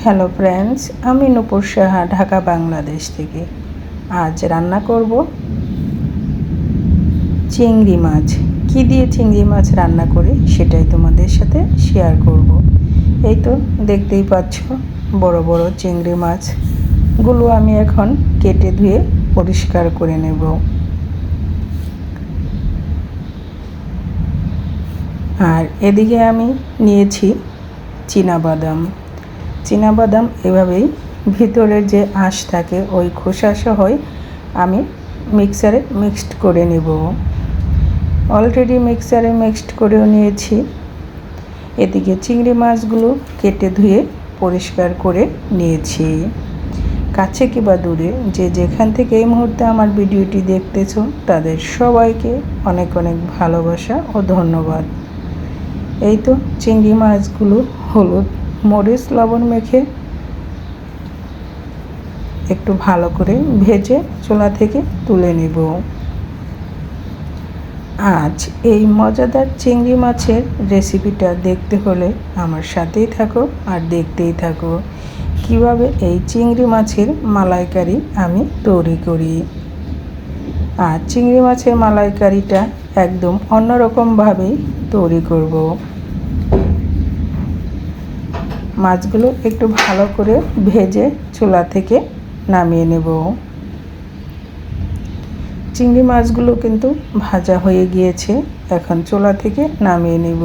Hello friends, আমি নূপুর সাহা, ঢাকা বাংলাদেশ থেকে। আজ রান্না করব চিংড়ি মাছ। কী দিয়ে চিংড়ি মাছ রান্না করি সেটাই তোমাদের সাথে শেয়ার করব। এই তো দেখতেই পাচ্ছ বড় বড় চিংড়ি মাছগুলো আমি এখন কেটে ধুয়ে পরিষ্কার করে নেব। আর এদিকে আমি নিয়েছি চীনাবাদাম। এভাবেই ভিতরের যে আঁশ থাকে ওই খোসা সহই আমি মিক্সারে মিক্সড করে নেব। অলরেডি মিক্সারে মিক্সড করেও নিয়েছি। এদিকে চিংড়ি মাছগুলো কেটে ধুয়ে পরিষ্কার করে নিয়েছি। কাছে কিংবা দূরে যে যেখান থেকে এই মুহূর্তে আমার ভিডিওটি দেখতেছো তাদের সবাইকে অনেক অনেক ভালোবাসা ও ধন্যবাদ। এই তো চিংড়ি মাছগুলো হলুদ মরিচ লবণ মেখে একটু ভালো করে ভেজে চুলা থেকে তুলে নেব। আজ এই মজাদার চিংড়ি মাছের রেসিপিটা দেখতে হলে আমার সাথেই থাকো আর দেখতেই থাকো কিভাবে এই চিংড়ি মাছের মালাইকারি আমি তৈরি করি। আর চিংড়ি মাছের মালাইকারিটা একদম অন্যরকমভাবেই তৈরি করব। মাছগুলো একটু ভালো করে ভেজে চুলা থেকে নামিয়ে নেব। চিংড়ি মাছগুলো কিন্তু ভাজা হয়ে গিয়েছে, এখন চুলা থেকে নামিয়ে নেব।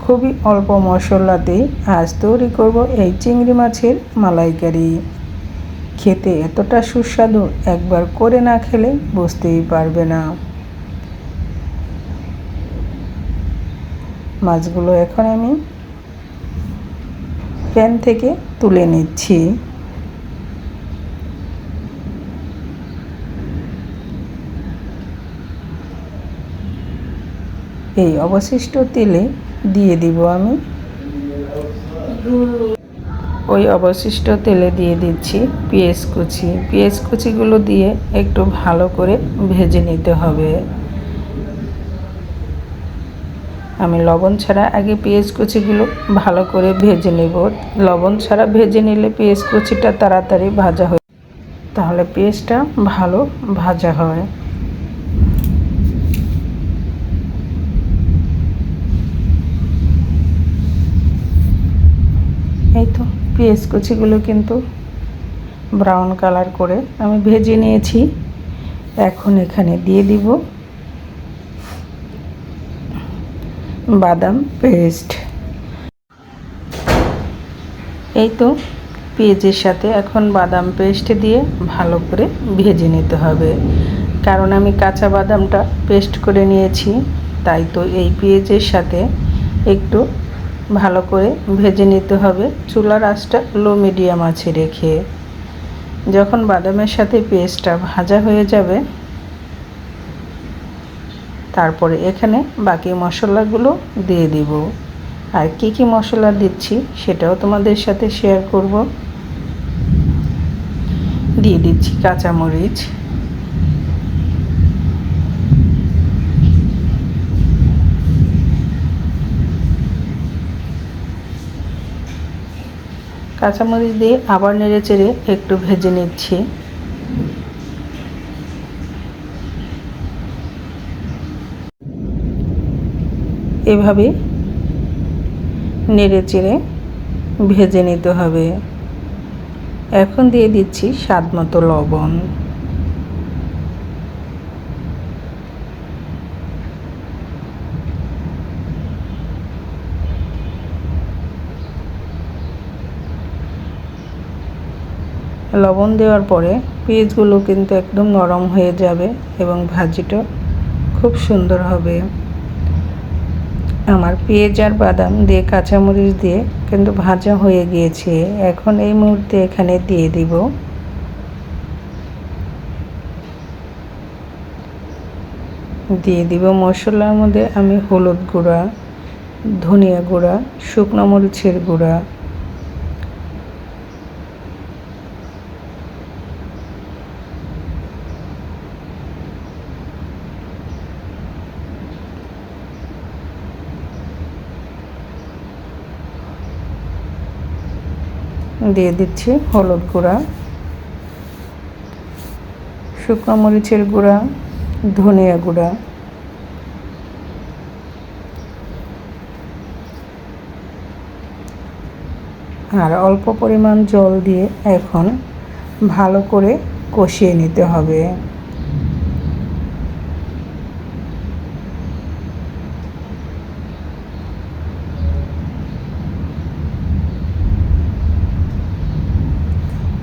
খুবই অল্প মশলাতেই আজ তৈরি করব এই চিংড়ি মাছের মালাইকারি। খেতে এতটা সুস্বাদু, একবার করে না খেলে বুঝতেই পারবে না। মাছগুলো এখন আমি প্যান থেকে তুলে নিচ্ছি। এই অবশিষ্ট তেলে দিয়ে দিব আমি ওই অবশিষ্ট তেলে দিয়ে দিচ্ছি পেঁয়াজ কুচিগুলো দিয়ে একটু ভালো করে ভেজে নিতে হবে। আমি লবণ ছাড়া আগে পেঁয়াজ কুচিগুলো ভালো করে ভেজে নেব। লবণ ছাড়া ভেজে নিলে পেঁয়াজ কুচিটা তাড়াতাড়ি ভাজা হয়, তাহলে পেঁয়াজটা ভালো ভাজা হয়। এই তো পেঁয়াজ কুচিগুলো কিন্তু ব্রাউন কালার করে আমি ভেজে নিয়েছি। এখন এখানে দিয়ে দিব বাদাম পেস্ট। এই তো পেঁয়াজের সাথে এখন বাদাম পেস্ট দিয়ে ভালো করে ভেজে নিতে হবে, কারণ আমি কাঁচা বাদামটা পেস্ট করে নিয়েছি। তাই তো এই পেঁয়াজের সাথে একটু ভালো করে ভেজে নিতে হবে, চুলার আঁচটা লো মিডিয়াম আছে রেখে। যখন বাদামের সাথে পেস্টটা ভাজা হয়ে যাবে তারপরে এখানে বাকি মশলাগুলো দিয়ে দিব। আর কি কি মশলা দিচ্ছি সেটাও তোমাদের সাথে শেয়ার করব। দিয়ে দিচ্ছি কাঁচামরিচ, দিয়ে আবার নেড়ে চেড়ে একটু ভেজে নিচ্ছি। এভাবে নেড়ে চেড়ে ভেজে নিতে হবে। এখন দিয়ে দিচ্ছি স্বাদ মতো লবণ। লবণ দেওয়ার পরে পেঁয়াজগুলো কিন্তু একদম নরম হয়ে যাবে এবং ভাজিটা খুব সুন্দর হবে। আমার পেঁয়াজ আর বাদাম দিয়ে কাঁচামরিচ দিয়ে কিন্তু ভাজা হয়ে গিয়েছে। এখন এই মুহূর্তে এখানে দিয়ে দিব মশলার মধ্যে আমি হলুদ গুঁড়া, ধনিয়া গুঁড়া, শুকনো মরিচের গুঁড়া, দিয়ে দিচ্ছি হলুদ গুঁড়া, শুকনো মরিচের গুঁড়া, ধনিয়া গুঁড়া, আর অল্প পরিমাণ জল দিয়ে এখন ভালো করে কষিয়ে নিতে হবে।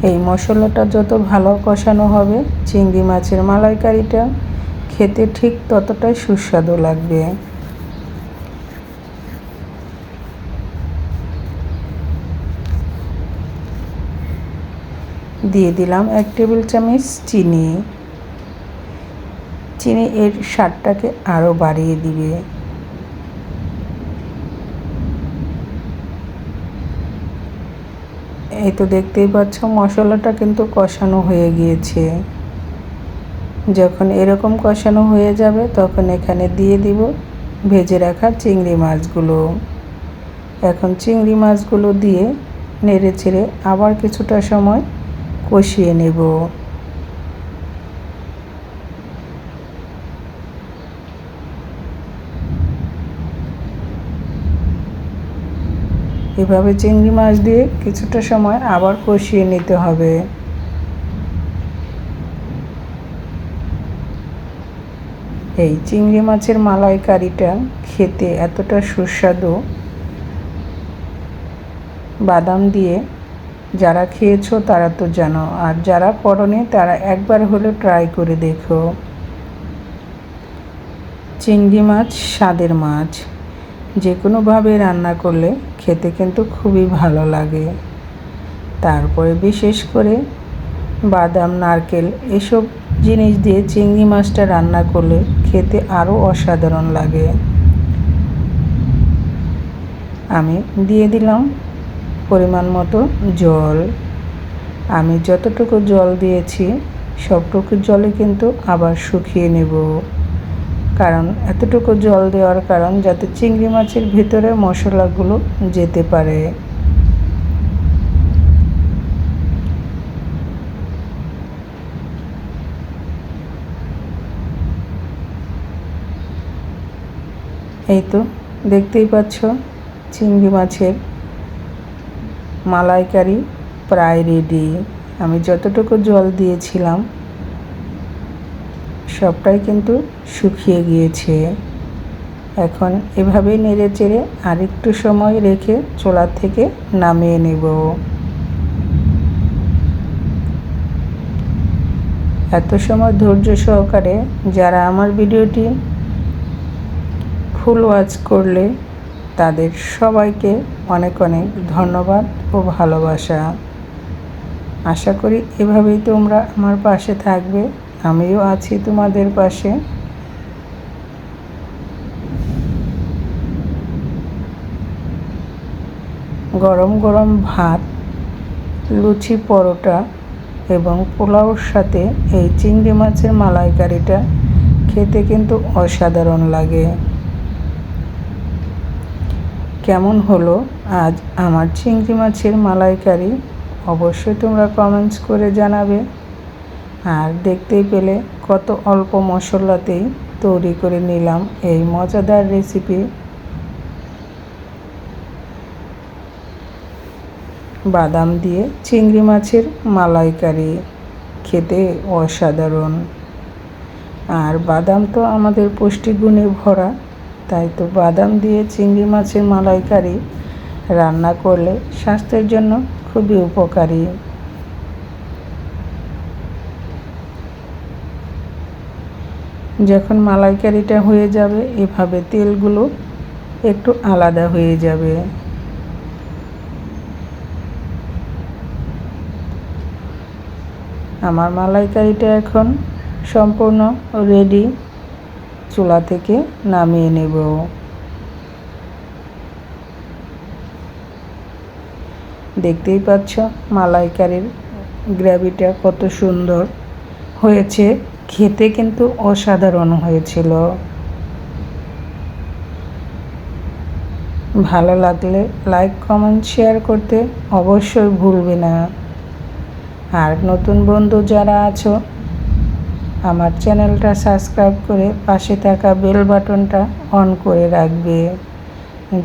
এই মশলাটা যত ভালো কষানো হবে, চিংড়ি মাছের মালাইকারিটা খেতে ঠিক ততটাই সুস্বাদু লাগবে। দিয়ে দিলাম 1 টেবিল চামচ চিনি। চিনি এর স্বাদটাকে আরও বাড়িয়ে দিবে। এই তো দেখতেই পাচ্ছ মশলাটা কিন্তু কষানো হয়ে গিয়েছে। যখন এরকম কষানো হয়ে যাবে তখন এখানে দিয়ে দিব ভেজে রাখা চিংড়ি মাছগুলো। এখন চিংড়ি মাছগুলো দিয়ে নেড়ে চেড়ে আবার কিছুটা সময় কষিয়ে নেব। এভাবে চিংড়ি মাছ দিয়ে কিছুটা সময় আবার কষিয়ে নিতে হবে। এই চিংড়ি মাছের মালাইকারিটা খেতে এতটা সুস্বাদু, বাদাম দিয়ে যারা খেয়েছো তারা তো জানো, আর যারা করোনি তারা একবার হলেও ট্রাই করে দেখো। চিংড়ি মাছ স্বাদের মাছ, যে কোনোভাবে রান্না করলে খেতে কিন্তু খুবই ভালো লাগে। তারপরে বিশেষ করে বাদাম, নারকেল এসব জিনিস দিয়ে চিংড়ি মাছটা রান্না করলে খেতে আরও অসাধারণ লাগে। আমি দিয়ে দিলাম পরিমাণ মতো জল। আমি যতটুকু জল দিয়েছি সবটুকু জলে কিন্তু আবার শুকিয়ে নেব, কারণ এতটুকু জল দেওয়ার কারণ যাতে চিংড়ি মাছের ভিতরে মশলাগুলো যেতে পারে। এই তো দেখতেই পাচ্ছ চিংড়ি মাছের মালাইকারি প্রায় রেডি। আমি যতটুকু জল দিয়েছিলাম সবটাই কিন্তু শুকিয়ে গিয়েছে। এখন এভাবেই নেড়ে চেড়ে আরেকটু সময় রেখে চুলা থেকে নামিয়ে নেব। এত সময় ধৈর্য সহকারে যারা আমার ভিডিওটি ফুল ওয়াচ করলে তাদের সবাইকে অনেক অনেক ধন্যবাদ ও ভালোবাসা। আশা করি এভাবেই তোমরা আমার পাশে থাকবে, আমিও আছি তোমাদের পাশে। গরম গরম ভাত, লুচি, পরোটা এবং পোলাওর সাথে এই চিংড়ি মাছের মালাইকারিটা খেতে কিন্তু অসাধারণ লাগে। কেমন হলো আজ আমার চিংড়ি মাছের মালাইকারি অবশ্যই তোমরা কমেন্টস করে জানাবে। আর দেখতেই পেলে কত অল্প মশলাতেই তৈরি করে নিলাম এই মজাদার রেসিপি। বাদাম দিয়ে চিংড়ি মাছের মালাইকারি খেতে অসাধারণ। আর বাদাম তো আমাদের পুষ্টিগুণে ভরা, তাই তো বাদাম দিয়ে চিংড়ি মাছের মালাইকারি রান্না করলে স্বাস্থ্যের জন্য খুবই উপকারী। যখন মালাইকারিটা হয়ে যাবে এভাবে তেলগুলো একটু আলাদা হয়ে যাবে। আমার মালাইকারিটা এখন সম্পূর্ণ রেডি, চুলা থেকে নামিয়ে নেব। দেখতেই পাচ্ছ মালাইকারির গ্রেভিটা কত সুন্দর হয়েছে, খেতে কিন্তু অসাধারণ হয়েছিল। ভালো লাগলে লাইক কমেন্ট শেয়ার করতে অবশ্যই ভুলবে না। আর নতুন বন্ধু যারা আছো আমার চ্যানেলটা সাবস্ক্রাইব করে পাশে থাকা বেল বাটনটা অন করে রাখবে,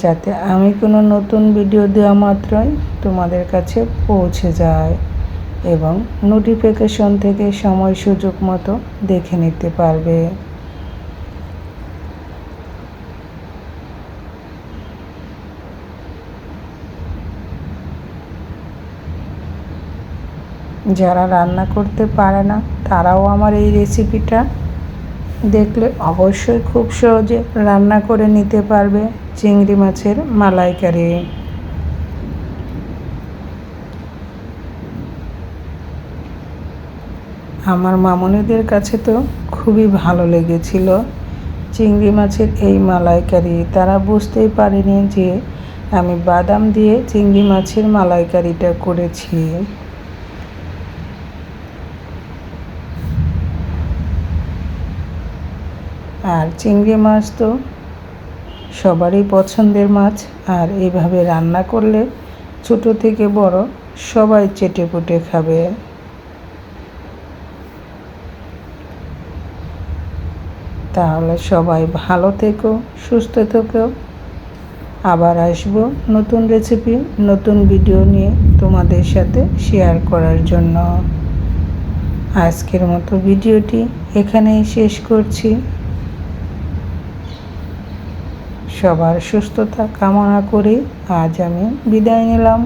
যাতে আমি কোনো নতুন ভিডিও দেওয়া মাত্রই তোমাদের কাছে পৌঁছে যায় এবং নোটিফিকেশন থেকে সময় সুযোগ মতো দেখে নিতে পারবে। যারা রান্না করতে পারে না তারাও আমার এই রেসিপিটা দেখলে অবশ্যই খুব সহজে রান্না করে নিতে পারবে চিংড়ি মাছের মালাইকারি। আমার মামুনিদের কাছে তো খুবই ভালো লেগেছিল চিংড়ি মাছের এই মালাইকারি। তারা বুঝতেই পারেনি যে আমি বাদাম দিয়ে চিংড়ি মাছের মালাইকারিটা করেছি। আর চিংড়ি মাছ তো সবারই পছন্দের মাছ, আর এইভাবে রান্না করলে ছোট থেকে বড় সবাই চেটেপুটে খাবে। তাহলে সবাই ভালো থেকো, সুস্থ থেকো। আবার আসবো নতুন রেসিপি নতুন ভিডিও নিয়ে তোমাদের সাথে শেয়ার করার জন্য। আজকের মতো ভিডিওটি এখানেই শেষ করছি। সবার সুস্থতা কামনা করে আজ আমি বিদায় নিলাম।